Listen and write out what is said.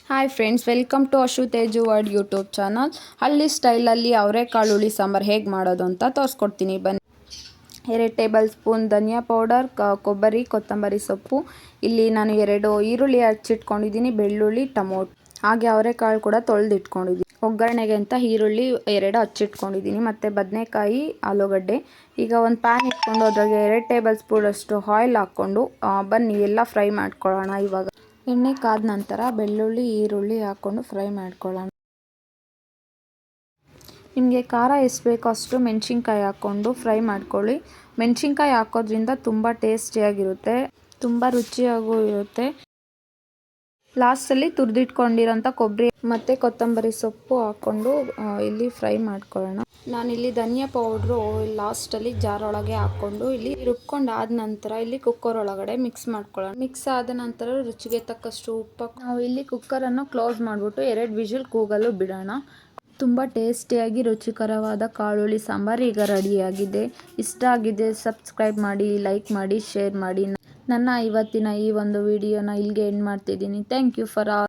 Hi friends, welcome to Ashu Teju world YouTube channel. ಹಳ್ಳಿ ಸ್ಟೈಲಲ್ಲಿ ಅವರೆಕಾಳು ಹುಳಿ ಸಾಂಬಾರು ಹೇಗೆ ಮಾಡೋದು ಅಂತ ತೋರಿಸ್ಕೊಡ್ತೀನಿ ಬನ್ನಿ. 2 ಟೇಬಲ್ ಸ್ಪೂನ್ ಧನಿಯಾ ಪೌಡರ್, ಕೊಬ್ಬರಿ, ಕೊತ್ತಂಬರಿ ಸೊಪ್ಪು. ಇಲ್ಲಿ ನಾನು 2 ಈರುಳ್ಳಿ ಹಚ್ಚಿಟ್ಕೊಂಡಿದ್ದೀನಿ, ಬೆಳ್ಳುಳ್ಳಿ, ಟೊಮೊಟೊ, ಹಾಗೆ ಅವರೆಕಾಳು ಕೂಡ ತೊಳೆದಿಟ್ಕೊಂಡಿದ್ದೀನಿ. ಒಗ್ಗರಣೆಗೆ ಅಂತ ಈರುಳ್ಳಿ 2 ಹಚ್ಚಿಟ್ಕೊಂಡಿದ್ದೀನಿ, ಮತ್ತು ಬದನೆಕಾಯಿ, ಆಲೂಗಡ್ಡೆ. ಈಗ ಒಂದು ಪ್ಯಾನ್ ಇಟ್ಕೊಂಡು ಅದ್ರಾಗೆ 2 ಟೇಬಲ್ ಸ್ಪೂನ್ ಅಷ್ಟು ಆಯಿಲ್ ಹಾಕ್ಕೊಂಡು ಬನ್ನಿ ಎಲ್ಲ ಫ್ರೈ ಮಾಡ್ಕೊಳ್ಳೋಣ. ಇವಾಗ ಎಣ್ಣೆ ಕಾದ ನಂತರ ಬೆಳ್ಳುಳ್ಳಿ, ಈರುಳ್ಳಿ ಹಾಕ್ಕೊಂಡು ಫ್ರೈ ಮಾಡ್ಕೊಳ್ಳೋಣ. ನಿಮಗೆ ಖಾರ ಎಷ್ಟು ಬೇಕೋ ಅಷ್ಟು ಮೆಣಸಿನ್ಕಾಯಿ ಹಾಕ್ಕೊಂಡು ಫ್ರೈ ಮಾಡ್ಕೊಳ್ಳಿ. ಮೆಣಸಿನ್ಕಾಯಿ ಹಾಕೋದ್ರಿಂದ ತುಂಬ ಟೇಸ್ಟಿಯಾಗಿರುತ್ತೆ, ತುಂಬ ರುಚಿಯಾಗೂ ಇರುತ್ತೆ. ಲಾಸ್ಟಲ್ಲಿ ತುರಿದಿಟ್ಕೊಂಡಿರೋಂಥ ಕೊಬ್ಬರಿ ಮತ್ತು ಕೊತ್ತಂಬರಿ ಸೊಪ್ಪು ಹಾಕ್ಕೊಂಡು ಇಲ್ಲಿ ಫ್ರೈ ಮಾಡ್ಕೊಳ್ಳೋಣ. ನಾನಿಲ್ಲಿ ಧನಿಯಾ ಪೌಡ್ರು ಲಾಸ್ಟಲ್ಲಿ ಜಾರೊಳಗೆ ಹಾಕ್ಕೊಂಡು ಇಲ್ಲಿ ರುಬ್ಕೊಂಡು ಆದ ನಂತರ ಇಲ್ಲಿ ಕುಕ್ಕರ್ ಒಳಗಡೆ ಮಿಕ್ಸ್ ಮಾಡ್ಕೊಳ್ಳೋಣ. ಮಿಕ್ಸ್ ಆದ ನಂತರ ರುಚಿಗೆ ತಕ್ಕಷ್ಟು ಉಪ್ಪು ನಾವು ಇಲ್ಲಿ ಕುಕ್ಕರನ್ನು ಕ್ಲೋಸ್ ಮಾಡಿಬಿಟ್ಟು 2 ವಿಷಲ್ ಕೂಗಲು ಬಿಡೋಣ. ತುಂಬ ಟೇಸ್ಟಿಯಾಗಿ ರುಚಿಕರವಾದ ಕಾಳುಳ್ಳಿ ಸಾಂಬಾರು ಈಗ ರೆಡಿಯಾಗಿದೆ. ಇಷ್ಟ ಆಗಿದೆ ಸಬ್ಸ್ಕ್ರೈಬ್ ಮಾಡಿ, ಲೈಕ್ ಮಾಡಿ, ಶೇರ್ ಮಾಡಿ. ನನ್ನ ಇವತ್ತಿನ ಈ ಒಂದು ವಿಡಿಯೋನ ಇಲ್ಲಿಗೆ ಎಂಡ್ ಮಾಡ್ತಿದ್ದೀನಿ. Thank you for all.